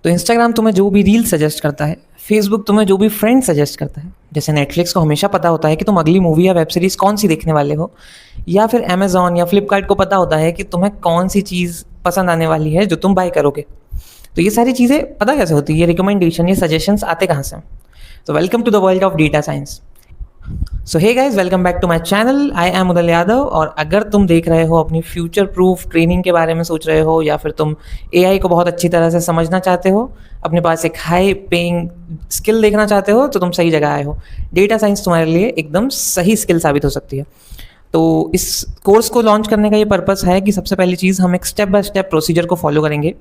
तो इंस्टाग्राम तुम्हें जो भी रील सजेस्ट करता है, फेसबुक तुम्हें जो भी फ्रेंड सजेस्ट करता है, जैसे नेटफ्लिक्स को हमेशा पता होता है कि तुम अगली मूवी या वेब सीरीज़ कौन सी देखने वाले हो, या फिर अमेजॉन या फ्लिपकार्ट को पता होता है कि तुम्हें कौन सी चीज़ पसंद आने वाली है जो तुम बाय करोगे। तो ये सारी चीज़ें पता कैसे होती है, ये रिकमेंडेशन, ये सजेशंस आते कहाँ से? तो welcome to the world of data science. So hey guys, welcome back to my channel. I am Udal Yadav. और अगर तुम देख रहे हो, अपनी फ्यूचर प्रूफ ट्रेनिंग के बारे में सोच रहे हो, या फिर तुम एआई को बहुत अच्छी तरह से समझना चाहते हो, अपने पास एक हाई पेइंग स्किल देखना चाहते हो, तो तुम सही जगह आए हो। डेटा साइंस तुम्हारे लिए एकदम सही स्किल साबित हो सकती है। तो इस कोर्स को लॉन्च करने का ये पर्पस है कि सबसे पहली चीज़, हम एक स्टेप बाय स्टेप प्रोसीजर को फॉलो करेंगे।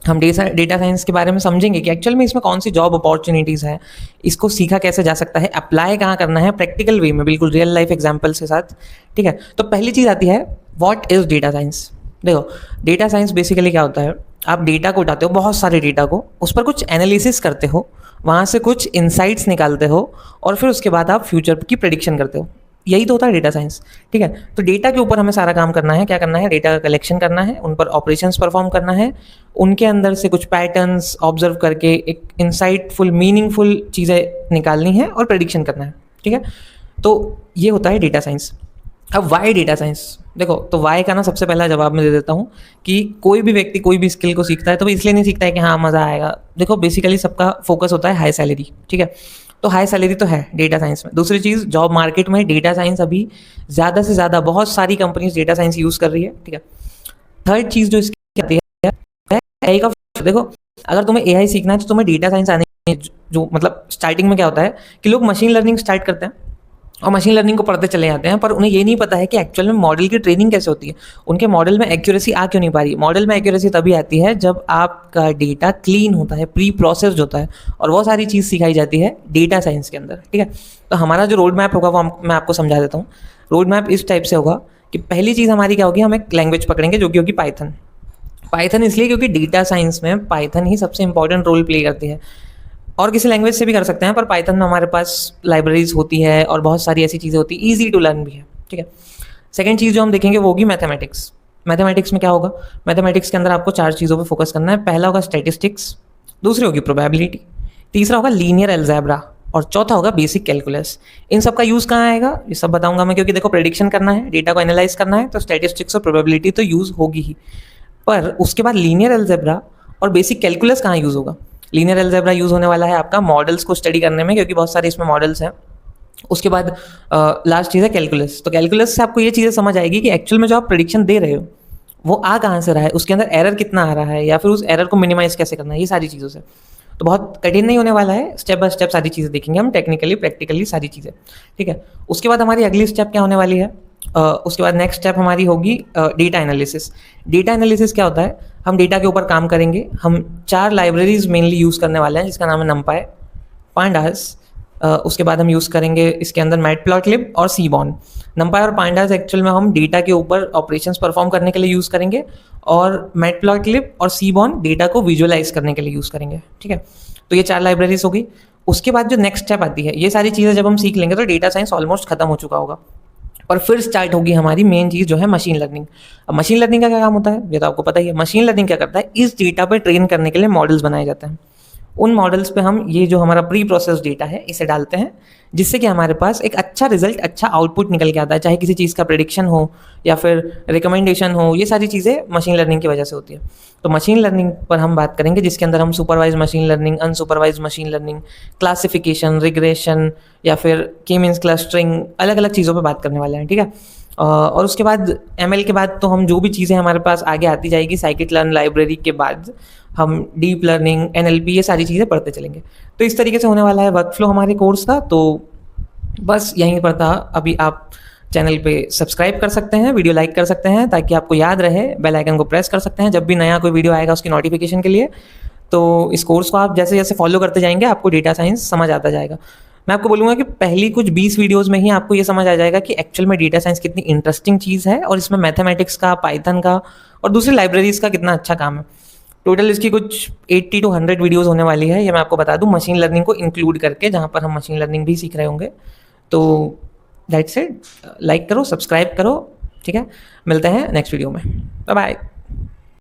हम डेटा साइंस के बारे में समझेंगे कि एक्चुअल में इसमें कौन सी जॉब अपॉर्चुनिटीज़ हैं, इसको सीखा कैसे जा सकता है, अप्लाई कहाँ करना है प्रैक्टिकल वे में, बिल्कुल रियल लाइफ एग्जांपल्स के साथ। ठीक है, तो पहली चीज़ आती है, व्हाट इज़ डेटा साइंस। देखो, डेटा साइंस बेसिकली क्या होता है, आप डेटा को उठाते हो, बहुत सारे डेटा को, उस पर कुछ एनालिसिस करते हो, वहाँ से कुछ इंसाइट्स निकालते हो, और फिर उसके बाद आप फ्यूचर की प्रेडिक्शन करते हो। यही तो होता है डेटा साइंस। ठीक है, तो डेटा के ऊपर हमें सारा काम करना है। क्या करना है? डेटा का कलेक्शन करना है, उन पर ऑपरेशंस परफॉर्म करना है, उनके अंदर से कुछ पैटर्न्स ऑब्जर्व करके एक इंसाइटफुल मीनिंगफुल चीज़ें निकालनी है और प्रेडिक्शन करना है। ठीक है, तो ये होता है डेटा साइंस। अब वाई डेटा साइंस, देखो, तो वाई का ना सबसे पहला जवाब मैं दे देता हूँ कि कोई भी व्यक्ति कोई भी स्किल को सीखता है तो वो इसलिए नहीं सीखता है कि हाँ मज़ा आएगा। देखो, बेसिकली सबका फोकस होता है हाई सैलरी। ठीक है, तो हाई सैलरी तो है डेटा साइंस में। दूसरी चीज़, जॉब मार्केट में डेटा साइंस अभी ज़्यादा से ज़्यादा बहुत सारी कंपनीज डेटा साइंस यूज़ कर रही है। ठीक है, थर्ड चीज़ जो इसकी आती है एआई का। देखो, अगर तुम्हें एआई सीखना है तो तुम्हें डेटा साइंस आने, जो मतलब स्टार्टिंग में क्या होता है कि लोग मशीन लर्निंग स्टार्ट करते हैं और मशीन लर्निंग को पढ़ते चले जाते हैं, पर उन्हें ये नहीं पता है कि एक्चुअल में मॉडल की ट्रेनिंग कैसे होती है, उनके मॉडल में एक्यूरेसी आ क्यों नहीं पा रही। मॉडल में एक्यूरेसी तभी आती है जब आपका डेटा क्लीन होता है, प्री प्रोसेस्ड होता है, और वो सारी चीज़ सिखाई जाती है डेटा साइंस के अंदर। ठीक है, तो हमारा जो रोड मैप होगा वो मैं आपको समझा देता हूँ। रोड मैप इस टाइप से होगा कि पहली चीज़ हमारी क्या होगी, हम एक लैंग्वेज पकड़ेंगे जो कि होगी पाइथन। पाइथन इसलिए क्योंकि डेटा साइंस में पाइथन ही सबसे इंपॉर्टेंट रोल प्ले करती है। और किसी लैंग्वेज से भी कर सकते हैं, पर पाइथन में हमारे पास लाइब्रेरीज होती है और बहुत सारी ऐसी चीज़ें होती है, ईजी टू लर्न भी है। ठीक है, सेकंड चीज़ जो हम देखेंगे वो होगी मैथमेटिक्स। मैथमेटिक्स में क्या होगा, मैथमेटिक्स के अंदर आपको 4 चीज़ों पे फोकस करना है। पहला होगा स्टैटिस्टिक्स, दूसरी होगी प्रोबेबिलिटी, तीसरा होगा लीनियर अलजेब्रा, और चौथा होगा बेसिक कैलकुलस। इन सब का यूज़ कहाँ आएगा, ये सब बताऊंगा मैं, क्योंकि देखो, प्रेडिक्शन करना है, डेटा को एनालाइज करना है, तो स्टैटिस्टिक्स और प्रोबेबिलिटी तो यूज़ होगी ही, पर उसके बाद लीनियर अलजेब्रा और बेसिक कैलकुलस कहाँ यूज़ होगा। लीनियर अलजेब्रा यूज़ होने वाला है आपका मॉडल्स को स्टडी करने में, क्योंकि बहुत सारे इसमें मॉडल्स हैं। उसके बाद लास्ट चीज़ है कैलकुलस। तो कैलकुलस से आपको ये चीज़ें समझ आएगी कि एक्चुअल में जो आप प्रेडिक्शन दे रहे हो वो आ कहाँ से रहा है, उसके अंदर एरर कितना आ रहा है, या फिर उस एरर को मिनिमाइज कैसे करना है, ये सारी चीज़ों से। तो बहुत कठिन नहीं होने वाला है, स्टेप बाय स्टेप सारी चीज़ें देखेंगे हम, टेक्निकली प्रैक्टिकली सारी चीज़ें। ठीक है, उसके बाद हमारी अगली स्टेप क्या होने वाली है, उसके बाद नेक्स्ट स्टेप हमारी होगी डेटा एनालिसिस। डेटा एनालिसिस क्या होता है, हम डेटा के ऊपर काम करेंगे। हम 4 लाइब्रेरीज मेनली यूज़ करने वाले हैं, जिसका नाम है नमपाई, पांडास, उसके बाद हम यूज़ करेंगे इसके अंदर मैटप्लॉटलिब और सीबॉर्न। नमपाई और पांडास एक्चुअल में हम डेटा के ऊपर ऑपरेशंस परफॉर्म करने के लिए यूज़ करेंगे, और मैटप्लॉटलिब और सीबॉर्न डेटा को विजुअलाइज करने के लिए यूज़ करेंगे। ठीक है, तो ये 4 लाइब्रेरीज होगी। उसके बाद जो नेक्स्ट स्टेप आती है, ये सारी चीज़ें जब हम सीख लेंगे तो डेटा साइंस ऑलमोस्ट खत्म हो चुका होगा, और फिर स्टार्ट होगी हमारी मेन चीज़ जो है मशीन लर्निंग। अब मशीन लर्निंग का क्या काम होता है, ये तो आपको पता ही है। मशीन लर्निंग क्या करता है, इस डेटा पर ट्रेन करने के लिए मॉडल्स बनाए जाते हैं। उन मॉडल्स पे हम ये जो हमारा प्री प्रोसेस डेटा है इसे डालते हैं, जिससे कि हमारे पास एक अच्छा रिजल्ट, अच्छा आउटपुट निकल के आता है, चाहे किसी चीज़ का प्रेडिक्शन हो या फिर रिकमेंडेशन हो। ये सारी चीज़ें मशीन लर्निंग की वजह से होती है। तो मशीन लर्निंग पर हम बात करेंगे, जिसके अंदर हम supervise machine learning, unsupervise machine learning, classification, regression, या फिर की मीन्स क्लस्टरिंग, अलग अलग चीज़ों पर बात करने वाले हैं। ठीक है, और उसके बाद एमएल के बाद तो हम जो भी चीज़ें हमारे पास आगे आती जाएगी, साइकिट लर्न लाइब्रेरी के बाद हम डीप लर्निंग, एनएलपी, ये सारी चीज़ें पढ़ते चलेंगे। तो इस तरीके से होने वाला है वर्क फ्लो हमारे कोर्स का। तो बस यहीं पर था। अभी आप चैनल पे सब्सक्राइब कर सकते हैं, वीडियो लाइक कर सकते हैं, ताकि आपको याद रहे, बेल आइकन को प्रेस कर सकते हैं जब भी नया कोई वीडियो आएगा उसकी नोटिफिकेशन के लिए। तो इस कोर्स को आप जैसे जैसे फॉलो करते जाएंगे आपको डेटा साइंस समझ आता जाएगा। मैं आपको बोलूँगा कि पहली कुछ 20 वीडियोज़ में ही आपको ये समझ आ जाएगा कि एक्चुअल में डेटा साइंस कितनी इंटरेस्टिंग चीज़ है, और इसमें मैथमेटिक्स का, पाइथन का और दूसरी लाइब्रेरीज़ का कितना अच्छा काम है। टोटल इसकी कुछ 80 to 100 वीडियोज़ होने वाली है, ये मैं आपको बता दूँ, मशीन लर्निंग को इंक्लूड करके, जहाँ पर हम मशीन लर्निंग भी सीख रहे होंगे। तो दैट्स इट, लाइक करो, सब्सक्राइब करो। ठीक है, मिलते हैं नेक्स्ट वीडियो में, बाय बाय।